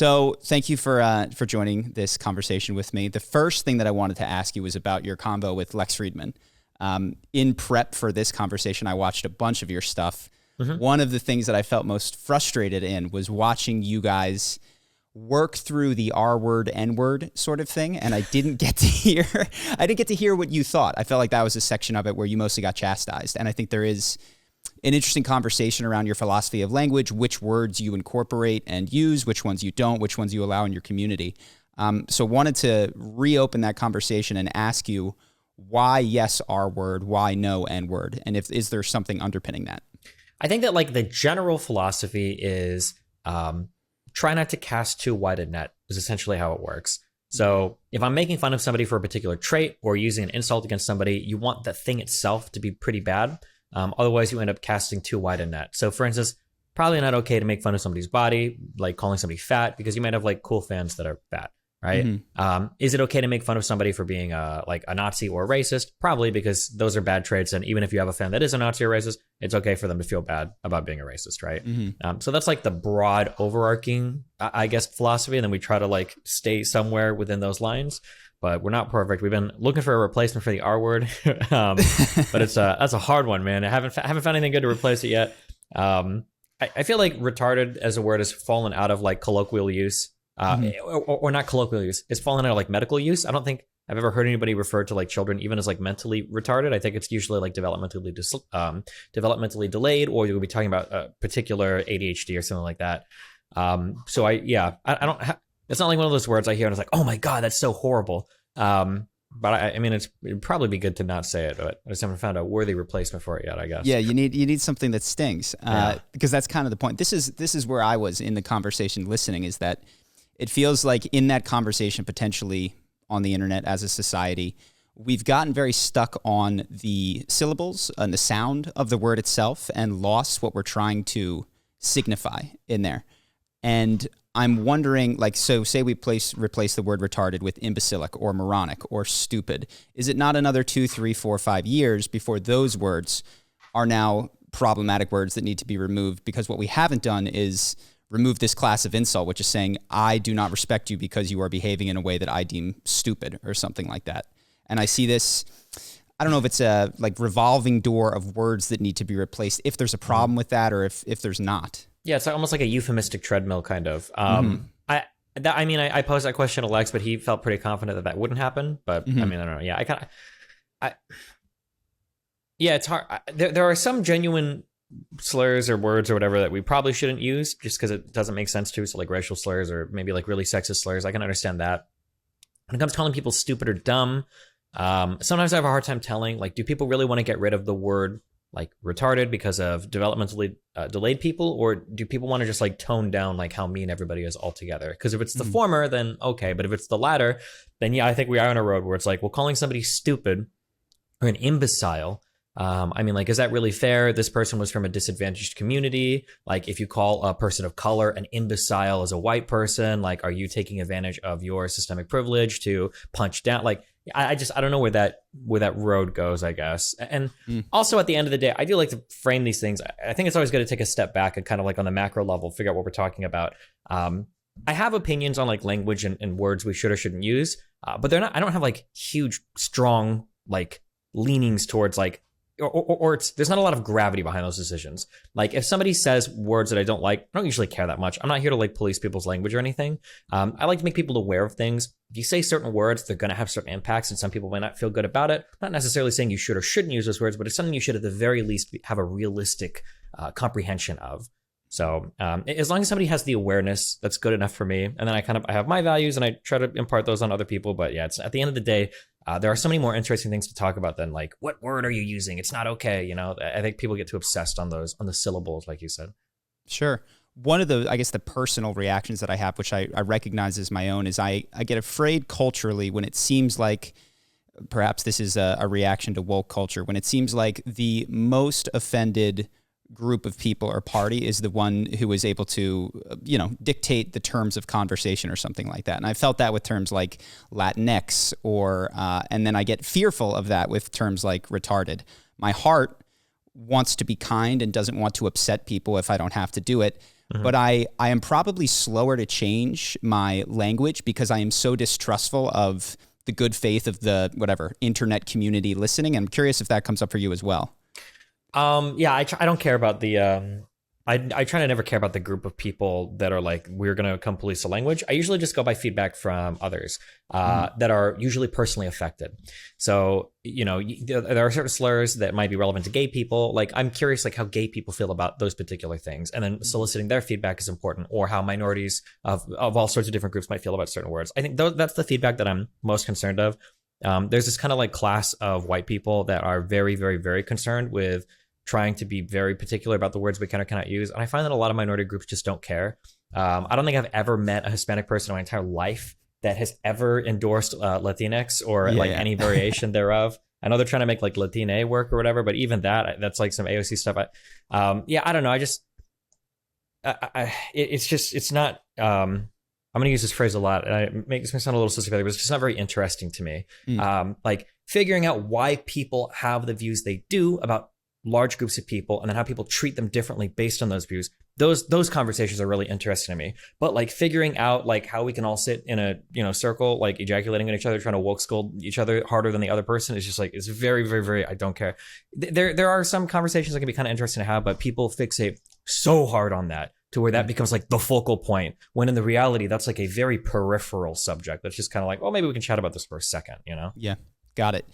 So thank you for joining this conversation with me. The first thing that I wanted to ask you was about your convo with Lex Fridman. In prep for this conversation, I watched a bunch of your stuff. Mm-hmm. One of the things that I felt most frustrated in was watching you guys work through the R word, N word sort of thing. And I didn't get to hear what you thought. I felt like that was a section of it where you mostly got chastised. And I think there is an interesting conversation around your philosophy of language, which words you incorporate and use, which ones you don't, which ones you allow in your community. So wanted to reopen that conversation and ask you why yes, R word, why no, N word? And is there something underpinning that? I think that like the general philosophy is try not to cast too wide a net is essentially how it works. So if I'm making fun of somebody for a particular trait or using an insult against somebody, you want the thing itself to be pretty bad. Otherwise, you end up casting too wide a net. So for instance, probably not okay to make fun of somebody's body, like calling somebody fat, because you might have like cool fans that are fat. Right? Mm-hmm. Is it okay to make fun of somebody for being like a Nazi or a racist? Probably, because those are bad traits. And even if you have a fan that is a Nazi or racist, it's okay for them to feel bad about being a racist, right? Mm-hmm. So that's like the broad overarching, I guess, philosophy. And then we try to like stay somewhere within those lines. But we're not perfect. We've been looking for a replacement for the R word, but that's a hard one, man. I haven't found anything good to replace it yet. I feel like retarded as a word has fallen out of like colloquial use. Or not colloquial use. It's fallen out of like medical use. I don't think I've ever heard anybody refer to like children even as like mentally retarded. I think it's usually like developmentally delayed, or you'll be talking about a particular ADHD or something like that. So I don't. It's not like one of those words I hear and it's like, oh my god, that's so horrible. But I mean, it'd probably be good to not say it, but I just haven't found a worthy replacement for it yet, I guess. Yeah, you need something that stings, because that's kind of the point. This is where I was in the conversation listening, is that it feels like in that conversation, potentially on the internet as a society, we've gotten very stuck on the syllables and the sound of the word itself and lost what we're trying to signify in there. And I'm wondering, like, so say we replace the word retarded with imbecilic or moronic or stupid. Is it not another 2, 3, 4, 5 years before those words are now problematic words that need to be removed? Because what we haven't done is remove this class of insult, which is saying, I do not respect you because you are behaving in a way that I deem stupid or something like that. And I see this, I don't know if it's a like revolving door of words that need to be replaced, if there's a problem with that or if there's not. Yeah, it's almost like a euphemistic treadmill kind of. I posed that question to Lex, but he felt pretty confident that wouldn't happen. But I mean, I don't know. Yeah, it's hard. There are some genuine slurs or words or whatever that we probably shouldn't use just because it doesn't make sense to. So like racial slurs or maybe like really sexist slurs, I can understand that. When it comes to calling people stupid or dumb, sometimes I have a hard time telling, like, do people really want to get rid of the word like retarded because of developmentally delayed people, or do people want to just like tone down like how mean everybody is altogether? Because if it's the former, then okay, but if it's the latter, then yeah, I think we are on a road where it's like, well, calling somebody stupid or an imbecile, I mean, like, is that really fair? This person was from a disadvantaged community. Like, if you call a person of color an imbecile as a white person, like, are you taking advantage of your systemic privilege to punch down? Like, I don't know where that road goes, I guess. And also at the end of the day, I do like to frame these things. I think it's always good to take a step back and kind of like on the macro level, figure out what we're talking about. I have opinions on like language and words we should or shouldn't use, but I don't have like huge, strong, like leanings towards like, or there's not a lot of gravity behind those decisions. Like if somebody says words that I don't like, I don't usually care that much. I'm not here to like police people's language or anything. I like to make people aware of things. If you say certain words, they're going to have certain impacts and some people might not feel good about it. Not necessarily saying you should or shouldn't use those words, but it's something you should at the very least have a realistic comprehension of. So as long as somebody has the awareness, that's good enough for me. And then I have my values and I try to impart those on other people. But yeah, it's at the end of the day, there are so many more interesting things to talk about than like, what word are you using? It's not okay. You know, I think people get too obsessed on the syllables, like you said. Sure. One of the, I guess, the personal reactions that I have, which I recognize as my own, is I get afraid culturally when it seems like, perhaps this is a reaction to woke culture, when it seems like the most offended group of people or party is the one who is able to, dictate the terms of conversation or something like that. And I felt that with terms like Latinx and then I get fearful of that with terms like retarded. My heart wants to be kind and doesn't want to upset people if I don't have to do it. but I am probably slower to change my language because I am so distrustful of the good faith of the whatever internet community listening. I'm curious if that comes up for you as well. Yeah, I don't care about the I try to never care about the group of people that are like, we're going to come police the language. I usually just go by feedback from others that are usually personally affected. So, you know, there are certain slurs that might be relevant to gay people. Like, I'm curious, like, how gay people feel about those particular things. And then soliciting their feedback is important, or how minorities of all sorts of different groups might feel about certain words. I think that's the feedback that I'm most concerned of. There's this kind of like class of white people that are very, very, very concerned with trying to be very particular about the words we can or cannot use. And I find that a lot of minority groups just don't care. I don't think I've ever met a Hispanic person in my entire life that has ever endorsed Latinx or any variation thereof. I know they're trying to make like Latine work or whatever, but even that's like some AOC stuff. I don't know. It's not, I'm going to use this phrase a lot, and it makes me sound a little suspect, but it's just not very interesting to me. Like figuring out why people have the views they do about large groups of people, and then how people treat them differently based on those views. Those conversations are really interesting to me. But like figuring out like how we can all sit in a circle, like ejaculating on each other, trying to woke scold each other harder than the other person is just like, it's very, very, very, I don't care. There are some conversations that can be kind of interesting to have, but people fixate so hard on that to where that becomes like the focal point, when in the reality, that's like a very peripheral subject. That's just kind of like, well, maybe we can chat about this for a second, you know? Yeah, got it.